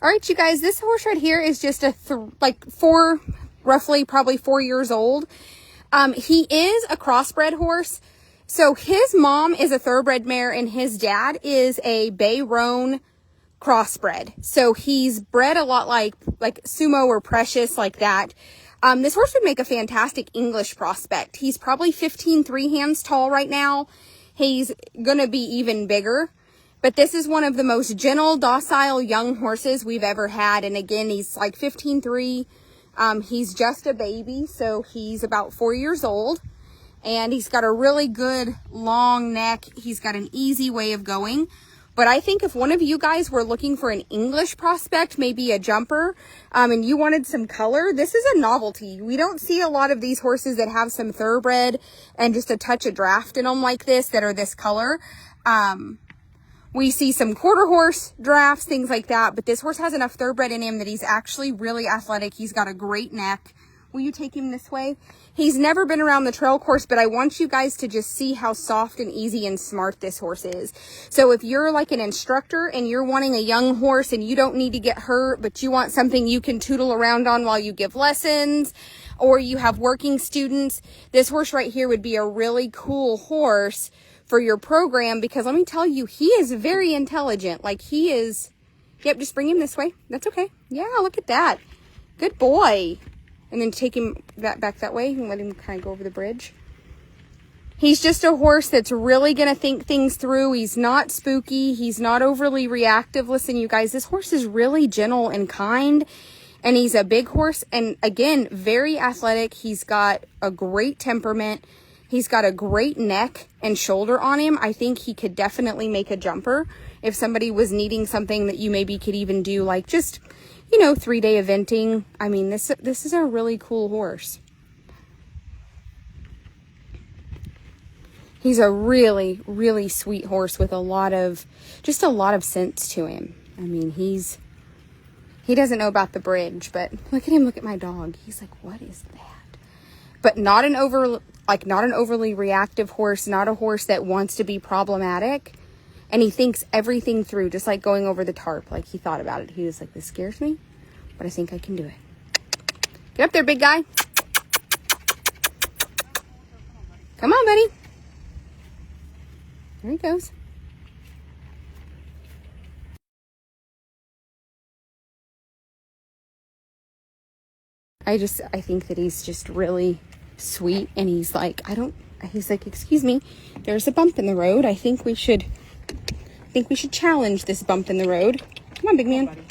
All right, you guys, this horse right here is just a roughly probably 4 years old. He is a crossbred horse. So his mom is a thoroughbred mare and his dad is a Bay Roan crossbred. So he's bred a lot like Sumo or Precious, like that. This horse would make a fantastic English prospect. He's probably 15 3-hands tall right now. He's gonna be even bigger. But this is one of the most gentle, docile young horses we've ever had. And again, he's like 15 3. He's just a baby, so he's about 4 years old. And he's got a really good long neck. He's got an easy way of going. But I think if one of you guys were looking for an English prospect, maybe a jumper, and you wanted some color, this is a novelty. We don't see a lot of these horses that have some thoroughbred and just a touch of draft in them like this that are this color. We see some quarter horse drafts, things like that, but this horse has enough thoroughbred in him that he's actually really athletic. He's got a great neck. Will you take him this way? He's never been around the trail course, but I want you guys to just see how soft and easy and smart this horse is. So if you're like an instructor and you're wanting a young horse and you don't need to get hurt, but you want something you can tootle around on while you give lessons, or you have working students, this horse right here would be a really cool horse for your program, because let me tell you, he is very intelligent. Like he is, yep, just bring him this way. That's okay. Yeah, look at that. Good boy. And then take him back that way and let him kind of go over the bridge. He's just a horse that's really going to think things through. He's not spooky. He's not overly reactive. Listen, you guys, this horse is really gentle and kind. And he's a big horse. And again, very athletic. He's got a great temperament. He's got a great neck and shoulder on him. I think he could definitely make a jumper if somebody was needing something that you maybe could even do like just, 3-day eventing. I mean, this is a really cool horse. He's a really, really sweet horse with a lot of sense to him. I mean, he doesn't know about the bridge, but look at him, look at my dog. He's like, what is that? But not an overly reactive horse, not a horse that wants to be problematic. And he thinks everything through, just like going over the tarp. Like he thought about it. He was like, this scares me, but I think I can do it. Get up there, big guy. Come on, buddy. There he goes. I think that he's just really sweet. And he's like, excuse me, there's a bump in the road. I think we should challenge this bump in the road. Come on, big man.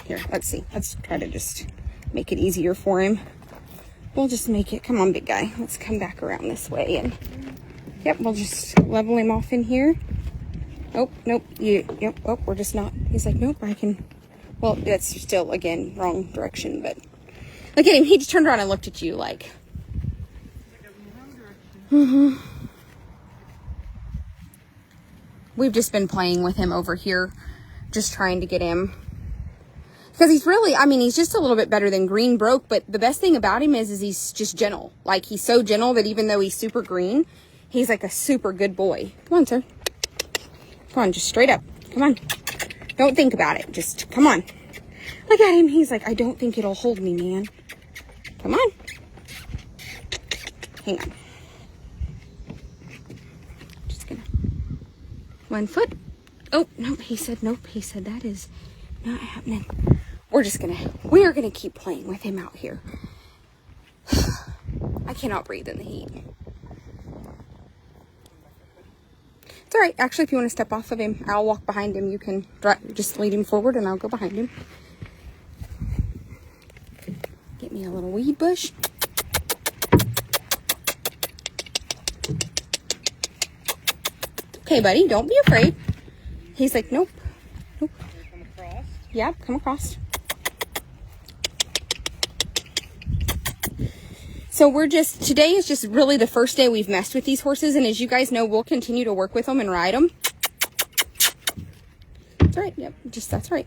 Here, let's see. Let's try to just make it easier for him. We'll just make it, come on, big guy. Let's come back around this way and, yep, we'll just level him off in here. Oh, nope, we're just not. He's like, nope, I can, well, that's still, again, wrong direction, but look at him. He just turned around and looked at you like, We've just been playing with him over here, just trying to get him, because he's really, he's just a little bit better than Green Broke, but the best thing about him is he's just gentle. Like, he's so gentle that even though he's super green, he's like a super good boy. Come on, sir. Come on, just straight up. Come on. Don't think about it. Just, come on. Look at him. He's like, I don't think it'll hold me, man. Come on. Hang on. 1 foot. Oh, no, he said nope. He said that is not happening. We're gonna keep playing with him out here. I cannot breathe in the heat. It's all right. Actually, if you want to step off of him, I'll walk behind him. You can just lead him forward and I'll go behind him. Get me a little weed bush. Okay, buddy, don't be afraid. He's like, nope. Nope. Come across? Yeah, come across. So today is just really the first day we've messed with these horses. And as you guys know, we'll continue to work with them and ride them. That's right. Yep. That's right.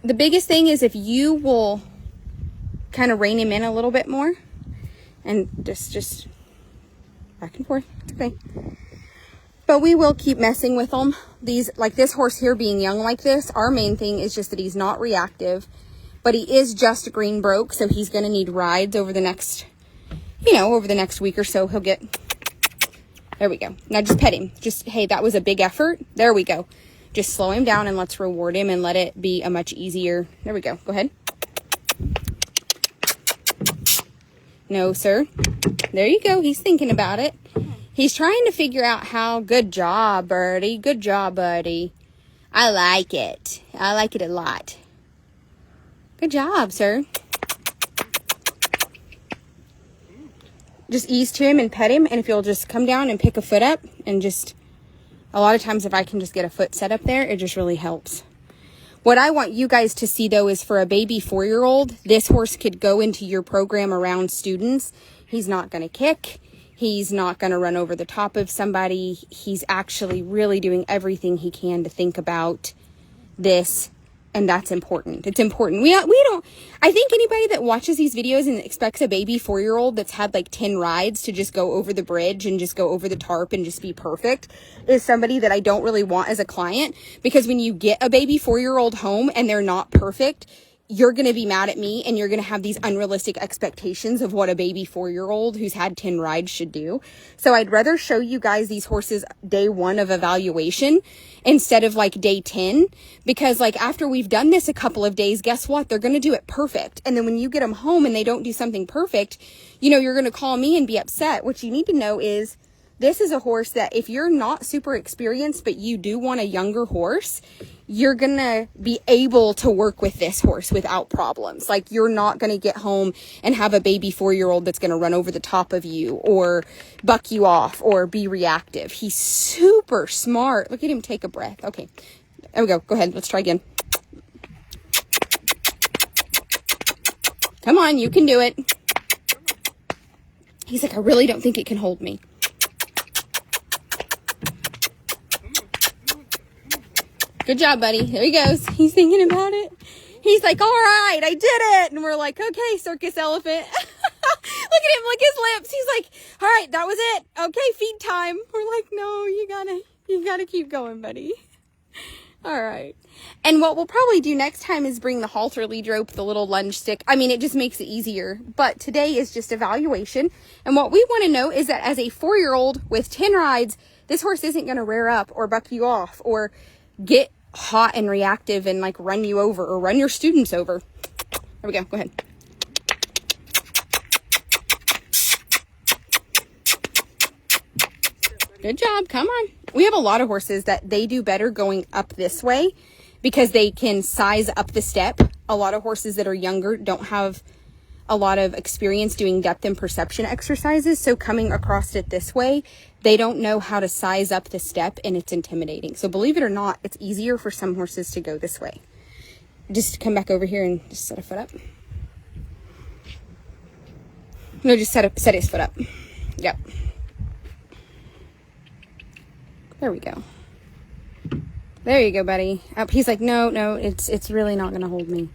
The biggest thing is if you will kind of rein him in a little bit more and just back and forth. It's okay. But we will keep messing with them. These, like this horse here being young like this, our main thing is just that he's not reactive, but he is just green broke. So he's going to need rides over the next, over the next week or so. He'll get, there we go. Now just pet him. Just, hey, that was a big effort. There we go. Just slow him down and let's reward him and let it be a much easier. There we go. Go ahead. No, sir. There you go. He's thinking about it. He's trying to figure out how. Good job, birdie. Good job, buddy. I like it. I like it a lot. Good job, sir. Just ease to him and pet him. And if you'll just come down and pick a foot up and just, a lot of times if I can just get a foot set up there, it just really helps. What I want you guys to see, though, is for a baby 4-year-old, this horse could go into your program around students. He's not going to kick. He's not going to run over the top of somebody. He's actually really doing everything he can to think about this. And that's important. It's important. We don't, I think anybody that watches these videos and expects a baby 4-year-old that's had like 10 rides to just go over the bridge and just go over the tarp and just be perfect is somebody that I don't really want as a client, because when you get a baby 4-year-old home and they're not perfect, you're going to be mad at me and you're going to have these unrealistic expectations of what a baby 4-year-old who's had 10 rides should do. So I'd rather show you guys these horses day 1 of evaluation instead of like day 10, because like after we've done this a couple of days, guess what? They're going to do it perfect. And then when you get them home and they don't do something perfect, you're going to call me and be upset. What you need to know is this is a horse that if you're not super experienced, but you do want a younger horse, you're going to be able to work with this horse without problems. Like you're not going to get home and have a baby 4-year-old that's going to run over the top of you or buck you off or be reactive. He's super smart. Look at him take a breath. Okay, there we go. Go ahead. Let's try again. Come on, you can do it. He's like, I really don't think it can hold me. Good job, buddy. There he goes. He's thinking about it. He's like, all right, I did it. And we're like, okay, circus elephant. Look at him, lick his lips. He's like, all right, that was it. Okay, feed time. We're like, no, you gotta keep going, buddy. All right. And what we'll probably do next time is bring the halter lead rope, the little lunge stick. I mean, it just makes it easier. But today is just evaluation. And what we want to know is that as a 4-year-old with 10 rides, this horse isn't going to rear up or buck you off or get hot and reactive and like run you over or run your students over. There we go. Go ahead. Good job. Come on. We have a lot of horses that they do better going up this way because they can size up the step. A lot of horses that are younger don't have a lot of experience doing depth and perception exercises. So coming across it this way, they don't know how to size up the step and it's intimidating. So believe it or not, it's easier for some horses to go this way. Just come back over here and just set a foot up. No, just set his foot up. Yep. There we go. There you go, buddy. Up. He's like, no, it's really not going to hold me.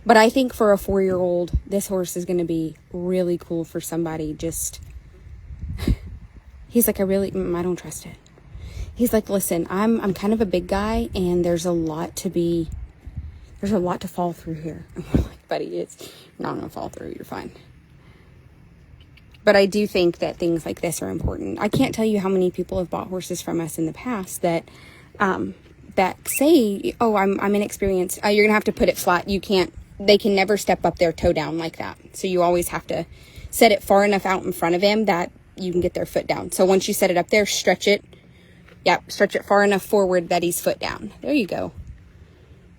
But I think for a 4-year-old, this horse is going to be really cool for somebody. Just, he's like, I don't trust it. He's like, listen, I'm kind of a big guy and there's a lot to fall through here. And we're like, buddy, you're not going to fall through. You're fine. But I do think that things like this are important. I can't tell you how many people have bought horses from us in the past that say, oh, I'm inexperienced. You're going to have to put it flat. They can never step up their toe down like that. So you always have to set it far enough out in front of him that you can get their foot down. So once you set it up there, stretch it. Yep, stretch it far enough forward that he's foot down. There you go.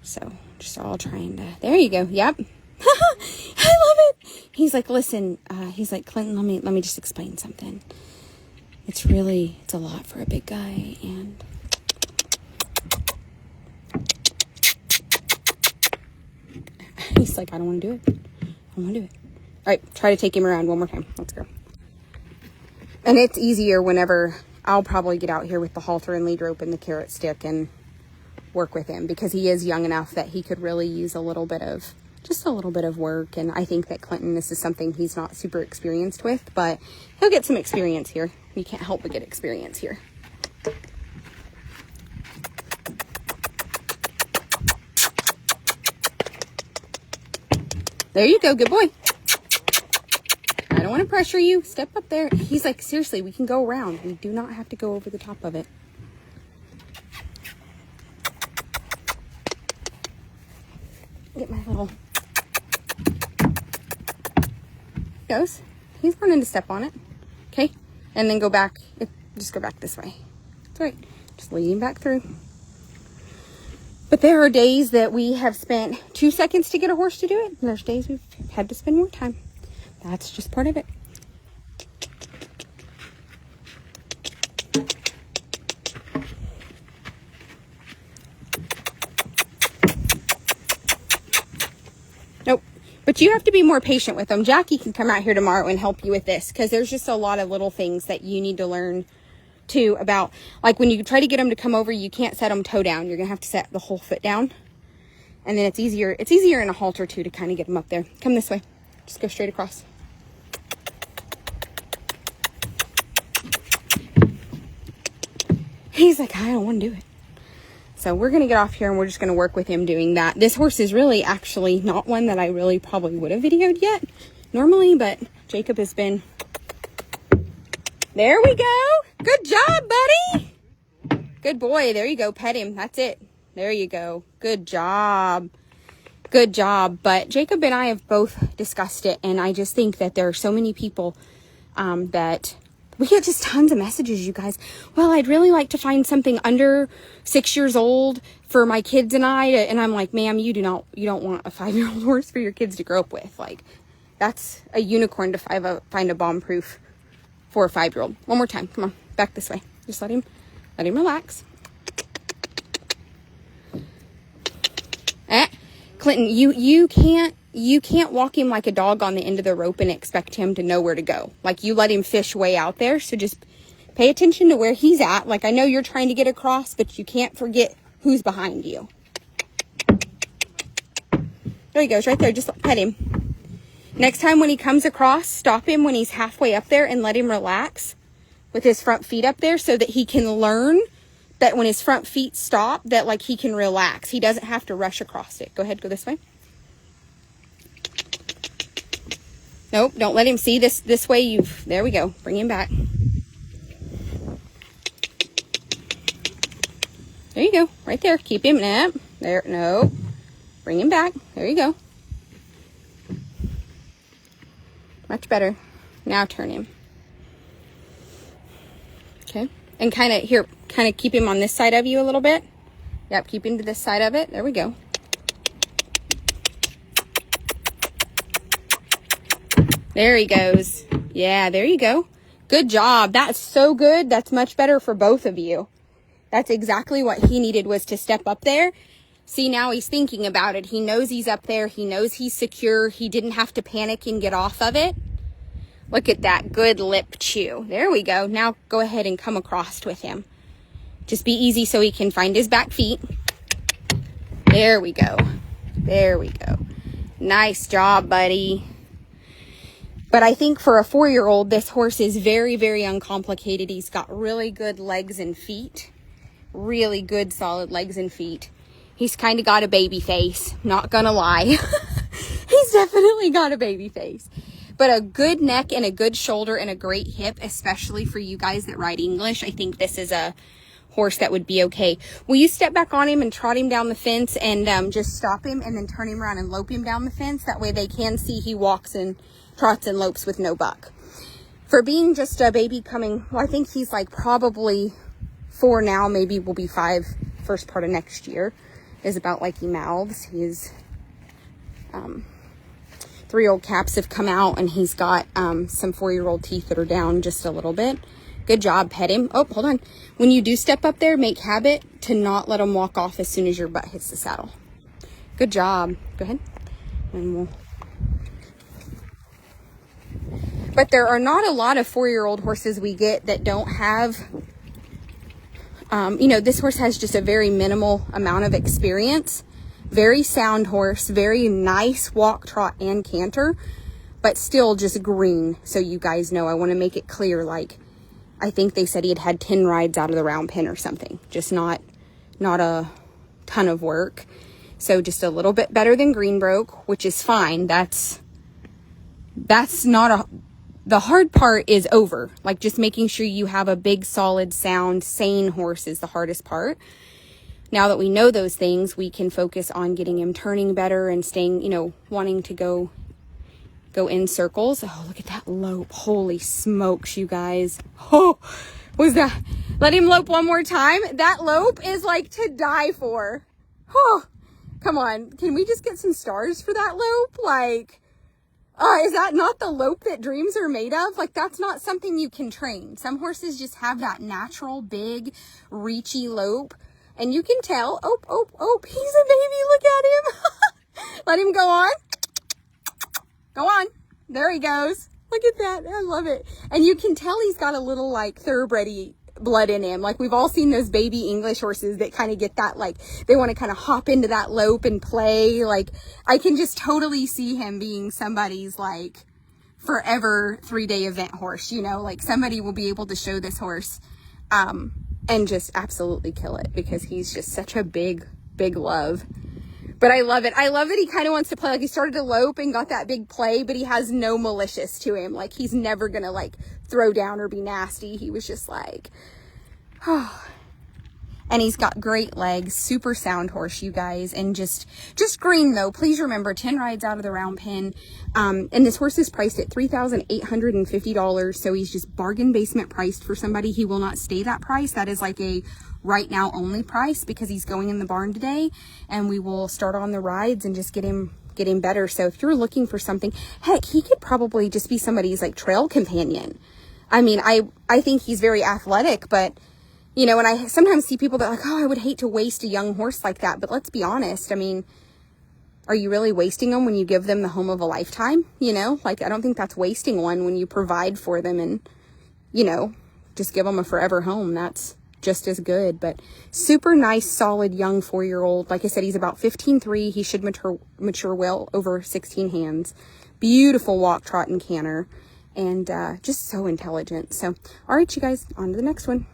So just all trying to, there you go. Yep. I love it. He's like, listen, he's like, Clinton, let me just explain something. It's a lot for a big guy. And he's like, I don't want to do it. I want to do it. All right, try to take him around one more time. Let's go. And it's easier whenever I'll probably get out here with the halter and lead rope and the carrot stick and work with him because he is young enough that he could really use a little bit of work. And I think that Clinton, this is something he's not super experienced with, but he'll get some experience here. You can't help but get experience here. There you go. Good boy. I don't want to pressure you. Step up there. He's like, seriously, we can go around. We do not have to go over the top of it. Get my little... Goes. He's learning to step on it. Okay. And then go back. Just go back this way. That's right. Just lead him back through. But there are days that we have spent 2 seconds to get a horse to do it. And there's days we've had to spend more time. That's just part of it. Nope. But you have to be more patient with them. Jackie can come out here tomorrow and help you with this, because there's just a lot of little things that you need to learn too about, like when you try to get them to come over, you can't set them toe down. You're gonna have to set the whole foot down, and then it's easier in a halter too to kind of get them up there. Come this way. Just go straight across. He's like, I don't want to do it. So we're going to get off here and we're just going to work with him doing that. This horse is really actually not one that I really probably would have videoed yet normally, but Jacob has been... There we go. Good job, buddy. Good boy. There you go. Pet him. That's it. There you go. Good job. Good job. But Jacob and I have both discussed it, and I just think that there are so many people that... We get just tons of messages, you guys. Well, I'd really like to find something under 6 years old for my kids and I. And I'm like, ma'am, you don't want a 5-year-old horse for your kids to grow up with. Like, that's a unicorn to find a bomb-proof for a 5-year-old. One more time. Come on, back this way. Just let him relax. Clinton, you can't walk him like a dog on the end of the rope and expect him to know where to go. Like, you let him fish way out there. So just pay attention to where he's at. Like, I know you're trying to get across, but you can't forget who's behind you. There he goes, right there. Just pet him. Next time when he comes across, stop him when he's halfway up there and let him relax with his front feet up there, so that he can learn that when his front feet stop, that like he can relax. He doesn't have to rush across it. Go ahead, go this way. Nope, don't let him see this way. There we go. Bring him back. There you go. Right there. Keep him up. There. No. Bring him back. There you go. Much better. Now turn him. Okay. And kind of keep him on this side of you a little bit. Yep, keep him to this side of it. There we go. There he goes. Yeah, there you go. Good job. That's so good. That's much better for both of you. That's exactly what he needed, was to step up there. See, now he's thinking about it. He knows he's up there. He knows he's secure. He didn't have to panic and get off of it. Look at that. Good lip chew. There we go. Now go ahead and come across with him. Just be easy so he can find his back feet. There we go. There we go. Nice job, buddy. But I think for a 4-year-old, this horse is very, very uncomplicated. He's got really good legs and feet. Really good, solid legs and feet. He's kind of got a baby face. Not gonna lie. He's definitely got a baby face. But a good neck and a good shoulder and a great hip, especially for you guys that ride English. I think this is a horse that would be okay. Will you step back on him and trot him down the fence and just stop him and then turn him around and lope him down the fence? That way they can see he walks and trots and lopes with no buck. For being just a baby coming, well, I think he's like probably 4 now, maybe will be 5 first part of next year, is about like he mouths. His 3-year-old caps have come out, and he's got some 4-year-old teeth that are down just a little bit. Good job. Pet him. Oh, hold on. When you do step up there, make habit to not let him walk off as soon as your butt hits the saddle. Good job. Go ahead. And we'll... But there are not a lot of 4-year-old horses we get that don't have, this horse has just a very minimal amount of experience. Very sound horse, very nice walk, trot, and canter, but still just green. So you guys know, I want to make it clear, like, I think they said he had 10 rides out of the round pen or something. Just not a ton of work. So just a little bit better than Greenbroke, which is fine. That's not the hard part is over. Like, just making sure you have a big, solid, sound, sane horse is the hardest part. Now that we know those things, we can focus on getting him turning better and staying, wanting to go in circles. Oh, look at that lope. Holy smokes, you guys. Oh, was that? Let him lope one more time. That lope is like to die for. Oh, come on. Can we just get some stars for that lope? Like, is that not the lope that dreams are made of? Like, that's not something you can train. Some horses just have that natural, big, reachy lope. And you can tell, oh, he's a baby. Look at him. Let him go on. Go on. There he goes. Look at that. I love it. And you can tell he's got a little, like, thoroughbred blood in him. Like, we've all seen those baby English horses that kind of get that, like, they want to kind of hop into that lope and play. Like, I can just totally see him being somebody's, like, forever 3-day event horse, like somebody will be able to show this horse, and just absolutely kill it, because he's just such a big love. But I love it. I love that he kind of wants to play. Like, he started to lope and got that big play, but he has no malicious to him. Like, he's never going to, like, throw down or be nasty. He was just like, oh. And he's got great legs, super sound horse, you guys. And just green, though. Please remember, 10 rides out of the round pen. And this horse is priced at $3,850. So he's just bargain basement priced for somebody. He will not stay that price. That is like a right now only price, because he's going in the barn today, and we will start on the rides and just get him better. So if you're looking for something, heck, he could probably just be somebody's like trail companion. I mean, I think he's very athletic, but and I sometimes see people that are like, oh, I would hate to waste a young horse like that. But let's be honest. I mean, are you really wasting them when you give them the home of a lifetime? Like, I don't think that's wasting one when you provide for them and, just give them a forever home. That's just as good. But super nice, solid, young 4-year-old. Like I said, he's about 15.3. He should mature well over 16 hands. Beautiful walk, trot, and canter. And just so intelligent. So, all right, you guys, on to the next one.